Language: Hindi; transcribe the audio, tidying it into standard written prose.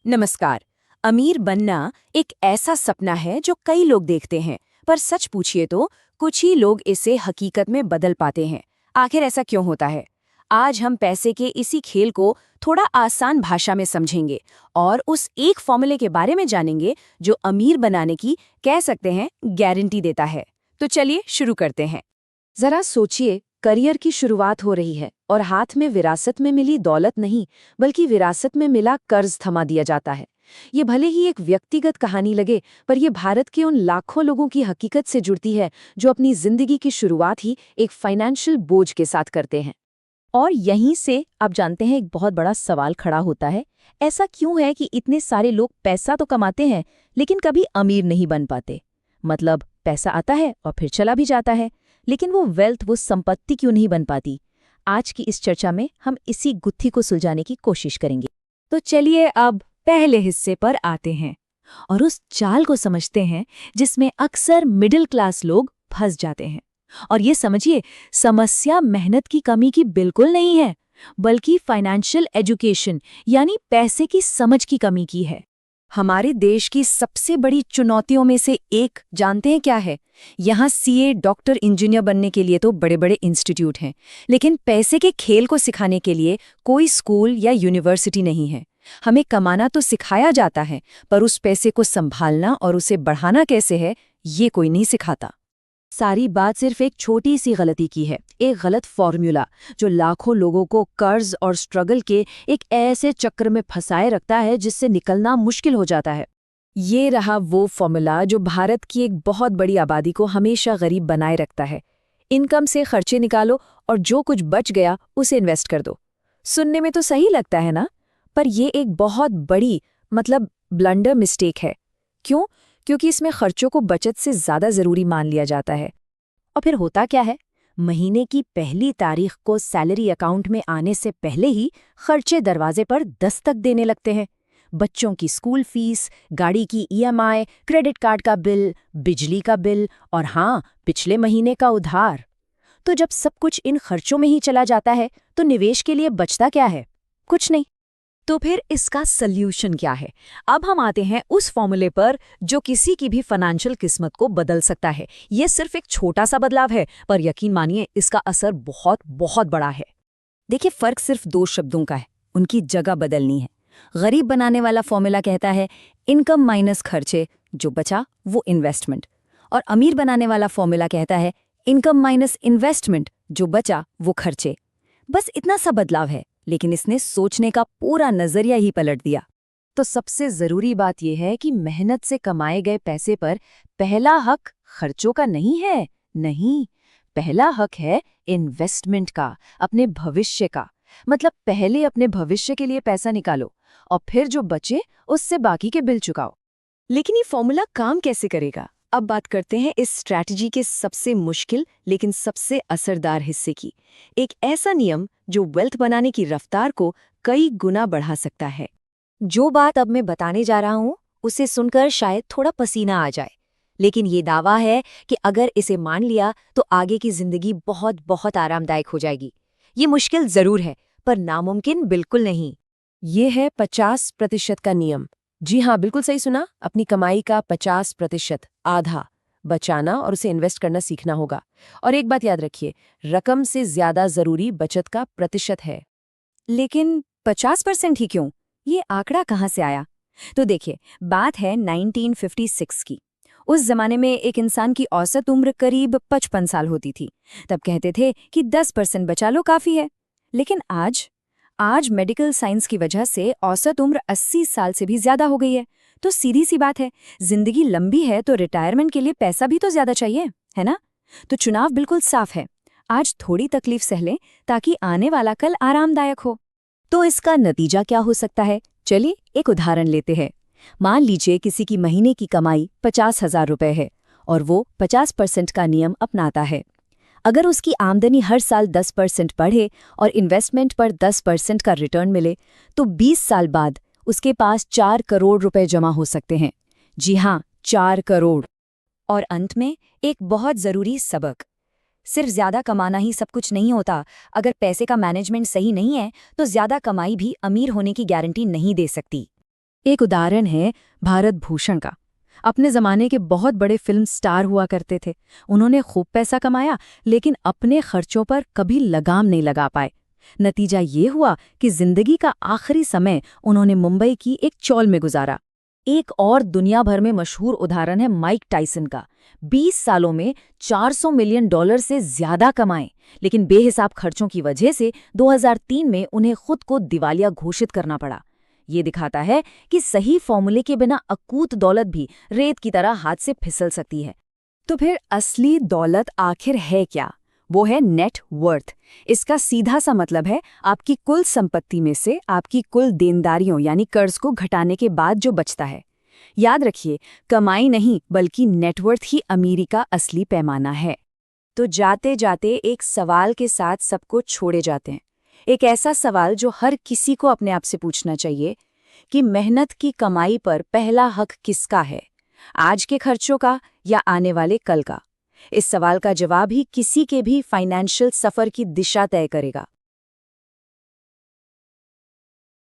नमस्कार। अमीर बनना एक ऐसा सपना है जो कई लोग देखते हैं, पर सच पूछिए तो कुछ ही लोग इसे हकीकत में बदल पाते हैं। आखिर ऐसा क्यों होता है? आज हम पैसे के इसी खेल को थोड़ा आसान भाषा में समझेंगे और उस एक फॉर्मूले के बारे में जानेंगे जो अमीर बनाने की, कह सकते हैं, गारंटी देता है। तो चलिए शुरू करते हैं। जरा सोचिए, करियर की शुरुआत हो रही है और हाथ में विरासत में मिली दौलत नहीं, बल्कि विरासत में मिला कर्ज थमा दिया जाता है। ये भले ही एक व्यक्तिगत कहानी लगे, पर यह भारत के उन लाखों लोगों की हकीकत से जुड़ती है जो अपनी जिंदगी की शुरुआत ही एक फाइनेंशियल बोझ के साथ करते हैं। और यहीं से आप जानते हैं एक बहुत बड़ा सवाल खड़ा होता है। ऐसा क्यों है कि इतने सारे लोग पैसा तो कमाते हैं लेकिन कभी अमीर नहीं बन पाते? मतलब पैसा आता है और फिर चला भी जाता है, लेकिन वो वेल्थ, वो संपत्ति क्यों नहीं बन पाती? आज की इस चर्चा में हम इसी गुत्थी को सुलझाने की कोशिश करेंगे। तो चलिए अब पहले हिस्से पर आते हैं और उस चाल को समझते हैं जिसमें अक्सर मिडिल क्लास लोग फंस जाते हैं। और ये समझिए, समस्या मेहनत की कमी की बिल्कुल नहीं है, बल्कि फाइनेंशियल एजुकेशन यानी पैसे की समझ की कमी की है। हमारे देश की सबसे बड़ी चुनौतियों में से एक जानते हैं क्या है? यहाँ सीए, डॉक्टर, इंजीनियर बनने के लिए तो बड़े बड़े इंस्टीट्यूट हैं, लेकिन पैसे के खेल को सिखाने के लिए कोई स्कूल या यूनिवर्सिटी नहीं है। हमें कमाना तो सिखाया जाता है, पर उस पैसे को संभालना और उसे बढ़ाना कैसे है, ये कोई नहीं सिखाता। सारी बात सिर्फ एक छोटी सी गलती की है, एक गलत फॉर्मूला जो लाखों लोगों को कर्ज और स्ट्रगल के एक ऐसे चक्र में फंसाए रखता है जिससे निकलना मुश्किल हो जाता है। ये रहा वो फॉर्मूला जो भारत की एक बहुत बड़ी आबादी को हमेशा गरीब बनाए रखता है। इनकम से खर्चे निकालो और जो कुछ बच गया उसे इन्वेस्ट कर दो। सुनने में तो सही लगता है ना, पर यह एक बहुत बड़ी, मतलब ब्लंडर मिस्टेक है। क्यों? क्योंकि इसमें खर्चों को बचत से ज्यादा जरूरी मान लिया जाता है। और फिर होता क्या है? महीने की पहली तारीख को सैलरी अकाउंट में आने से पहले ही खर्चे दरवाजे पर दस्तक देने लगते हैं। बच्चों की स्कूल फीस, गाड़ी की ईएमआई, क्रेडिट कार्ड का बिल, बिजली का बिल और हाँ, पिछले महीने का उधार। तो जब सब कुछ इन खर्चों में ही चला जाता है तो निवेश के लिए बचता क्या है? कुछ नहीं। तो फिर इसका सल्यूशन क्या है? अब हम आते हैं उस फॉर्मूले पर जो किसी की भी फाइनेंशियल किस्मत को बदल सकता है। ये सिर्फ एक छोटा सा बदलाव है, पर यकीन मानिए इसका असर बहुत बहुत बड़ा है। देखिए, फर्क सिर्फ दो शब्दों का है, उनकी जगह बदलनी है। गरीब बनाने वाला फॉर्मूला कहता है इनकम माइनस खर्चे, जो बचा वो इन्वेस्टमेंट। और अमीर बनाने वाला फॉर्मूला कहता है इनकम माइनस इन्वेस्टमेंट, जो बचा वो खर्चे। बस इतना सा बदलाव है, लेकिन इसने सोचने का पूरा नजरिया ही पलट दिया। तो सबसे जरूरी बात यह है कि मेहनत से कमाए गए पैसे पर पहला हक खर्चों का नहीं है। नहीं, पहला हक है इन्वेस्टमेंट का, अपने भविष्य का। मतलब पहले अपने भविष्य के लिए पैसा निकालो और फिर जो बचे उससे बाकी के बिल चुकाओ। लेकिन ये फॉर्मूला काम कैसे करेगा? अब बात करते हैं इस स्ट्रैटेजी के सबसे मुश्किल लेकिन सबसे असरदार हिस्से की। एक ऐसा नियम जो वेल्थ बनाने की रफ्तार को कई गुना बढ़ा सकता है। जो बात अब मैं बताने जा रहा हूं, उसे सुनकर शायद थोड़ा पसीना आ जाए, लेकिन ये दावा है कि अगर इसे मान लिया तो आगे की जिंदगी बहुत बहुत आरामदायक हो जाएगी। ये मुश्किल जरूर है, पर नामुमकिन बिल्कुल नहीं। ये है 50% का नियम। जी हाँ, बिल्कुल सही सुना। अपनी कमाई का 50%, आधा, बचाना और उसे इन्वेस्ट करना सीखना होगा। और एक बात याद रखिए, रकम से ज्यादा जरूरी बचत का प्रतिशत है। लेकिन 50% ही क्यों? ये आंकड़ा कहाँ से आया? तो देखिए, बात है 1956 की। उस जमाने में एक इंसान की औसत उम्र करीब 55 साल होती थी। तब कहते थे कि 10% बचा लो, काफी है। लेकिन आज मेडिकल साइंस की वजह से औसत उम्र 80 साल से भी ज्यादा हो गई है। तो सीधी सी बात है, जिंदगी लंबी है तो रिटायरमेंट के लिए पैसा भी तो ज्यादा चाहिए, है ना? तो चुनाव बिल्कुल साफ है। आज थोड़ी तकलीफ सह लें ताकि आने वाला कल आरामदायक हो। तो इसका नतीजा क्या हो सकता है? चलिए एक उदाहरण लेते हैं। मान लीजिए किसी की महीने की कमाई 50,000 रुपए है और वो 50% का नियम अपनाता है। अगर उसकी आमदनी हर साल 10% बढ़े और इन्वेस्टमेंट पर 10% का रिटर्न मिले, तो 20 साल बाद उसके पास 4 करोड़ रुपए जमा हो सकते हैं। जी हाँ, 4 करोड़। और अंत में एक बहुत ज़रूरी सबक, सिर्फ ज़्यादा कमाना ही सब कुछ नहीं होता। अगर पैसे का मैनेजमेंट सही नहीं है तो ज़्यादा कमाई भी अमीर होने की गारंटी नहीं दे सकती। एक उदाहरण है भारत भूषण का। अपने जमाने के बहुत बड़े फिल्म स्टार हुआ करते थे। उन्होंने खूब पैसा कमाया, लेकिन अपने खर्चों पर कभी लगाम नहीं लगा पाए। नतीजा ये हुआ कि जिंदगी का आखिरी समय उन्होंने मुंबई की एक चौल में गुजारा। एक और दुनिया भर में मशहूर उदाहरण है माइक टायसन का। 20 सालों में $400 मिलियन से ज्यादा कमाए, लेकिन बेहिसाब खर्चों की वजह से 2003 में उन्हें खुद को दिवालिया घोषित करना पड़ा। ये दिखाता है कि सही फॉर्मूले के बिना अकूत दौलत भी रेत की तरह हाथ से फिसल सकती है। तो फिर असली दौलत आखिर है क्या? वो है नेट वर्थ। इसका सीधा सा मतलब है आपकी कुल संपत्ति में से आपकी कुल देनदारियों यानी कर्ज को घटाने के बाद जो बचता है। याद रखिए, कमाई नहीं बल्कि नेटवर्थ ही अमीरी का असली पैमाना है। तो जाते जाते एक सवाल के साथ सबको छोड़े जाते हैं। एक ऐसा सवाल जो हर किसी को अपने आप से पूछना चाहिए कि मेहनत की कमाई पर पहला हक किसका है, आज के खर्चों का या आने वाले कल का? इस सवाल का जवाब ही किसी के भी फाइनेंशियल सफर की दिशा तय करेगा।